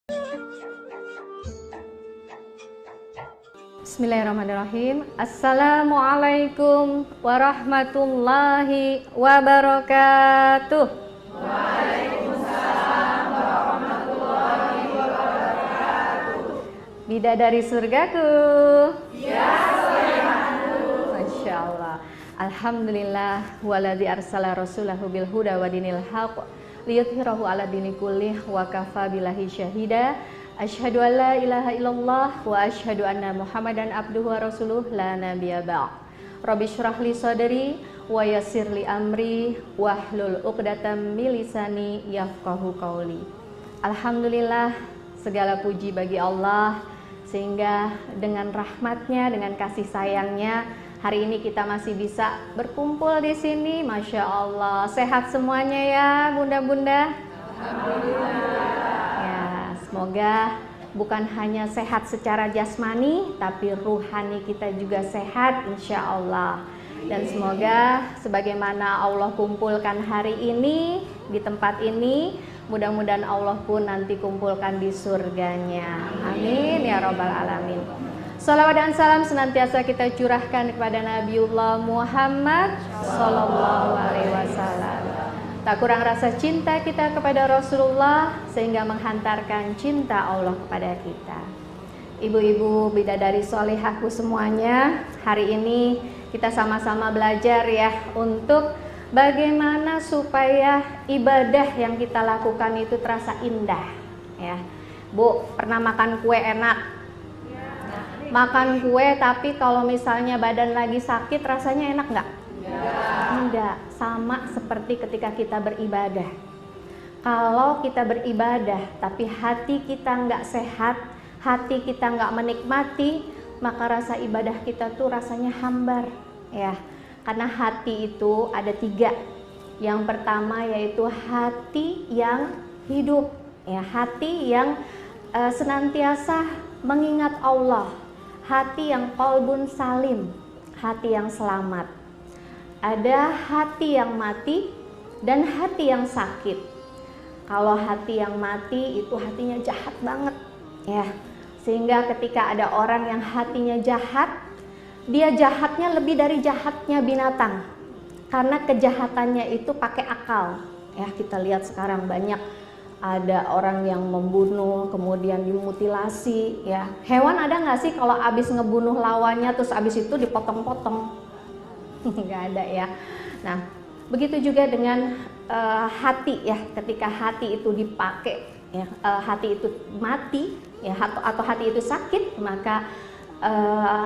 Bismillahirrahmanirrahim. Assalamualaikum warahmatullahi wabarakatuh. Waalaikumsalam warahmatullahi wabarakatuh. Bidadari surgaku. Ya, Masya Allah. Alhamdulillah waladzi arsala rasulahu bil huda wa dinil haq liyudhhirahu ala dini kullih wa kafa billahi syahida. Asyhadu an la ilaha illallah wa asyhadu anna Muhammadan abduhu wa rasuluh la nabiyya ba'd. Rabbi shrah li sadri wa yassir li amri wahlul 'uqdatam min lisani yafqahu qawli. Alhamdulillah, segala puji bagi Allah sehingga dengan rahmatnya, dengan kasih sayangnya hari ini kita masih bisa berkumpul di sini. Masya Allah, sehat semuanya ya bunda-bunda. Alhamdulillah. Semoga bukan hanya sehat secara jasmani, tapi ruhani kita juga sehat insya Allah. Dan semoga sebagaimana Allah kumpulkan hari ini di tempat ini, mudah-mudahan Allah pun nanti kumpulkan di surganya. Amin ya Rabbal Alamin. Salawat dan salam senantiasa kita curahkan kepada Nabiullah Muhammad Sallallahu Alaihi Wasallam. Tak kurang rasa cinta kita kepada Rasulullah sehingga menghantarkan cinta Allah kepada kita. Ibu-ibu bidadari solehahku semuanya, hari ini kita sama-sama belajar ya untuk bagaimana supaya ibadah yang kita lakukan itu terasa indah ya. Bu, pernah makan kue enak? Makan kue tapi kalau misalnya badan lagi sakit rasanya enak nggak? Enggak, sama seperti ketika kita beribadah. Kalau kita beribadah tapi hati kita nggak sehat, hati kita nggak menikmati, maka rasa ibadah kita tuh rasanya hambar ya. Karena hati itu ada 3. Yang pertama yaitu hati yang hidup ya, hati yang senantiasa mengingat Allah, hati yang qalbun salim, hati yang selamat. Ada hati yang mati dan hati yang sakit. Kalau hati yang mati itu hatinya jahat banget ya. Sehingga ketika ada orang yang hatinya jahat, dia jahatnya lebih dari jahatnya binatang. Karena kejahatannya itu pakai akal. Ya, kita lihat sekarang banyak ada orang yang membunuh kemudian dimutilasi ya. Hewan ada nggak sih kalau abis ngebunuh lawannya terus abis itu dipotong-potong? Nggak ada ya. Nah, begitu juga dengan hati ya, ketika hati itu dipakai ya, hati itu mati ya, atau hati itu sakit, maka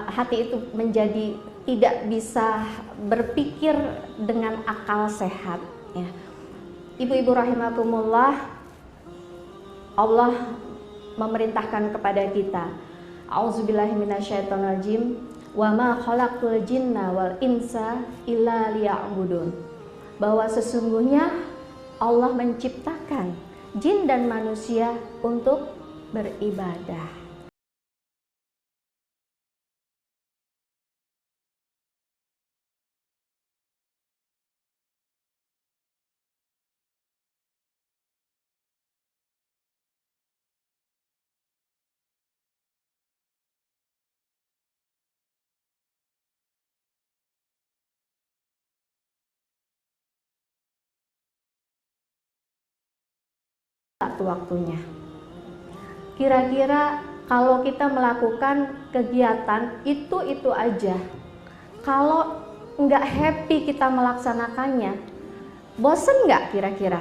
hati itu menjadi tidak bisa berpikir dengan akal sehat ya. Ibu-ibu rahimakumullah, Allah memerintahkan kepada kita, A'udzubillahi minasyaitonirrajim, wa ma khalaqtul jinna wal insa illa liya'budun. Bahwa sesungguhnya Allah menciptakan jin dan manusia untuk beribadah. Waktunya. Kira-kira kalau kita melakukan kegiatan itu aja, kalau nggak happy kita melaksanakannya, bosen nggak kira-kira?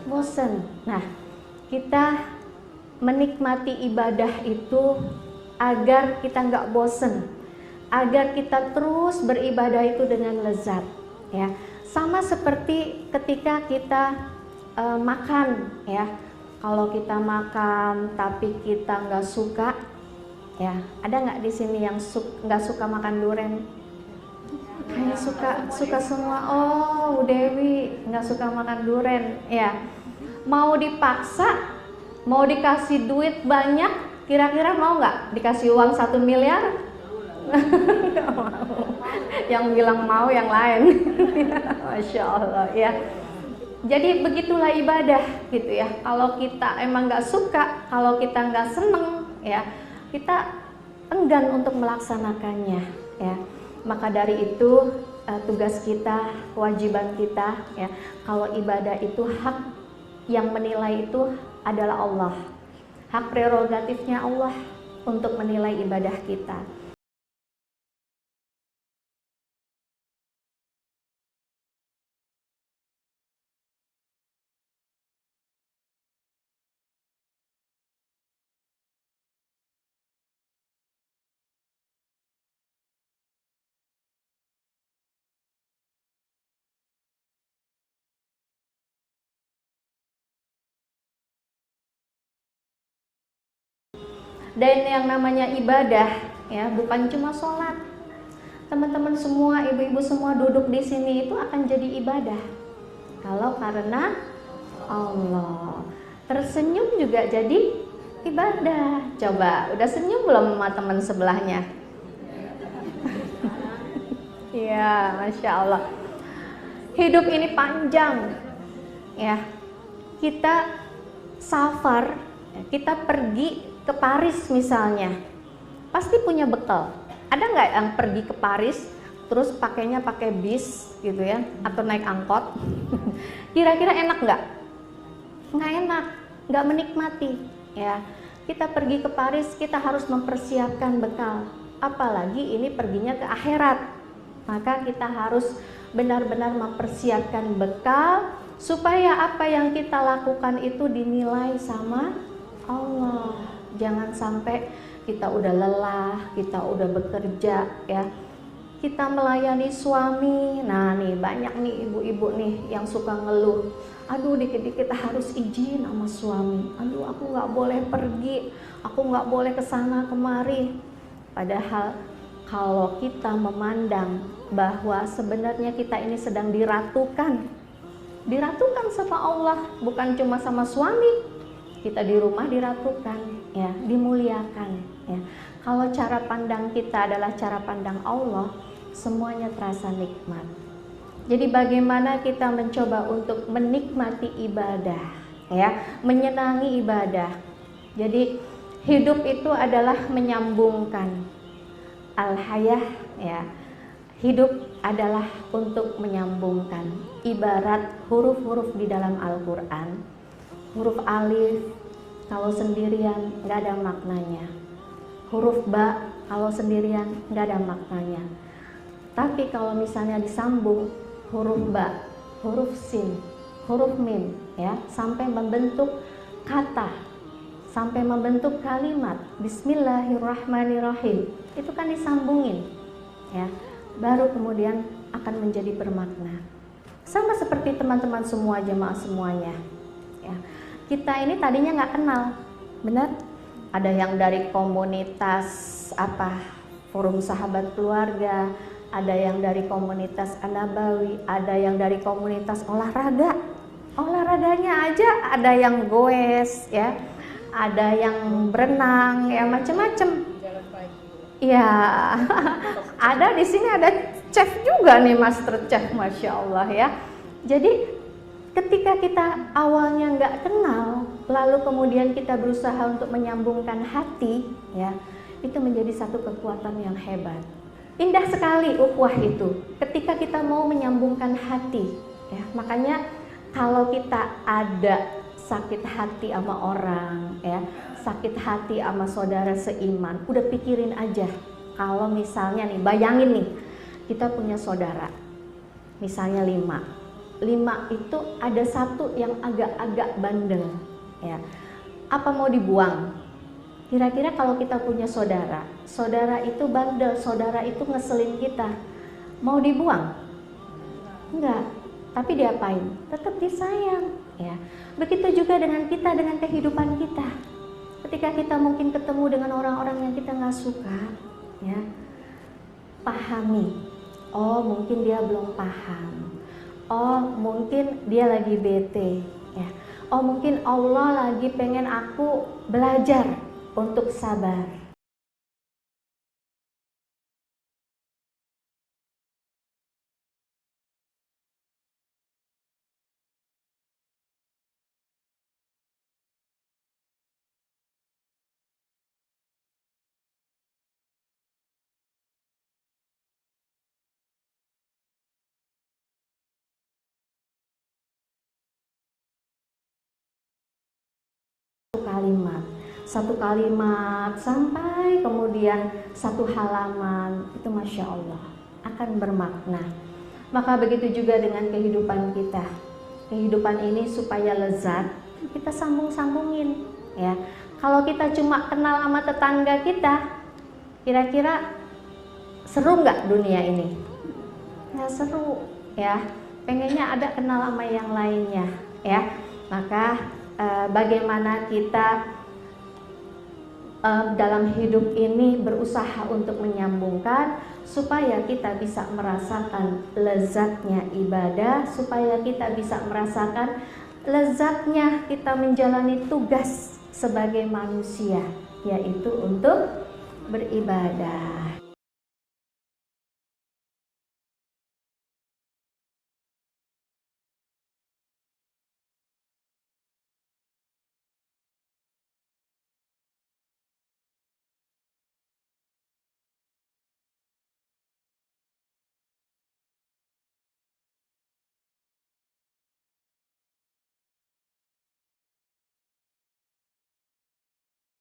Bosen. Nah, kita menikmati ibadah itu agar kita nggak bosen, agar kita terus beribadah itu dengan lezat ya. Sama seperti ketika kita makan ya, kalau kita makan tapi kita nggak suka ya, ada nggak di sini yang nggak suka makan durian? Kayak suka semua. Oh, Dewi nggak suka makan durian ya. Mau dipaksa, mau dikasih duit banyak, kira-kira mau nggak dikasih uang 1 miliar? Nggak mau. Yang bilang mau yang lain. Masya Allah ya. Jadi begitulah ibadah gitu ya. Kalau kita emang nggak suka, kalau kita nggak seneng ya, kita enggan untuk melaksanakannya ya. Maka dari itu tugas kita, kewajiban kita ya. Kalau ibadah itu hak yang menilai itu adalah Allah. Hak prerogatifnya Allah untuk menilai ibadah kita. Dan yang namanya ibadah ya bukan cuma sholat. Teman-teman semua, ibu-ibu semua duduk di sini itu akan jadi ibadah. Kalau karena Allah. Tersenyum juga jadi ibadah. Coba, udah senyum belum sama teman sebelahnya? Iya, Masya Allah. Hidup ini panjang ya. Kita safar, kita pergi ke Paris misalnya, pasti punya bekal. Ada nggak yang pergi ke Paris terus pakainya pakai bis gitu ya, atau naik angkot? Kira-kira enak nggak? Nggak enak, nggak menikmati ya. Kita pergi ke Paris, kita harus mempersiapkan bekal, apalagi ini perginya ke akhirat. Maka kita harus benar-benar mempersiapkan bekal supaya apa yang kita lakukan itu dinilai sama Allah. Jangan sampai kita udah lelah, kita udah bekerja ya, kita melayani suami. Nah nih banyak nih ibu-ibu nih yang suka ngeluh, aduh dikit-dikit harus izin sama suami, aduh aku nggak boleh pergi, aku nggak boleh kesana kemari. Padahal kalau kita memandang bahwa sebenarnya kita ini sedang diratukan sama Allah, bukan cuma sama suami. Kita di rumah diratukan ya, dimuliakan ya. Kalau cara pandang kita adalah cara pandang Allah, semuanya terasa nikmat. Jadi bagaimana kita mencoba untuk menikmati ibadah ya, menyenangi ibadah. Jadi hidup itu adalah menyambungkan al-hayah ya. Hidup adalah untuk menyambungkan. Ibarat huruf-huruf di dalam Al-Qur'an. Huruf alif kalau sendirian nggak ada maknanya. Huruf ba kalau sendirian nggak ada maknanya. Tapi kalau misalnya disambung huruf ba, huruf sin, huruf mim ya, sampai membentuk kata, sampai membentuk kalimat Bismillahirrahmanirrahim, itu kan disambungin ya, baru kemudian akan menjadi bermakna. Sama seperti teman-teman semua, jemaah semuanya ya. Kita ini tadinya nggak kenal, benar? Ada yang dari komunitas forum sahabat keluarga, ada yang dari komunitas An-Nabawi, ada yang dari komunitas olahraga. Olahraganya aja ada yang goes ya, ada yang berenang ya, macam-macam. Ya, ada di sini ada chef juga nih, master chef, Masya Allah ya. Jadi ketika kita awalnya nggak kenal, lalu kemudian kita berusaha untuk menyambungkan hati, ya, itu menjadi satu kekuatan yang hebat. Indah sekali ukhuwah itu, ketika kita mau menyambungkan hati, ya. Makanya kalau kita ada sakit hati sama orang, ya, sakit hati sama saudara seiman, udah pikirin aja. Kalau misalnya nih, bayangin nih, kita punya saudara, misalnya 5 itu ada satu yang agak-agak bandel ya, apa mau dibuang? Kira-kira kalau kita punya saudara itu bandel, saudara itu ngeselin kita, mau dibuang? Enggak, tapi diapain? Tetap disayang ya. Begitu juga dengan kita, dengan kehidupan kita. Ketika kita mungkin ketemu dengan orang-orang yang kita nggak suka ya, pahami, oh mungkin dia belum paham, oh mungkin dia lagi bete ya, oh mungkin Allah lagi pengen aku belajar untuk sabar. satu kalimat sampai kemudian satu halaman, itu Masya Allah akan bermakna. Maka begitu juga dengan kehidupan kita. Kehidupan ini supaya lezat, kita sambung-sambungin ya. Kalau kita cuma kenal sama tetangga kita, kira-kira seru nggak dunia ini? Nggak seru ya. Pengennya ada kenal sama yang lainnya ya. Maka bagaimana kita dalam hidup ini berusaha untuk menyambungkan supaya kita bisa merasakan lezatnya ibadah, supaya kita bisa merasakan lezatnya kita menjalani tugas sebagai manusia, yaitu untuk beribadah.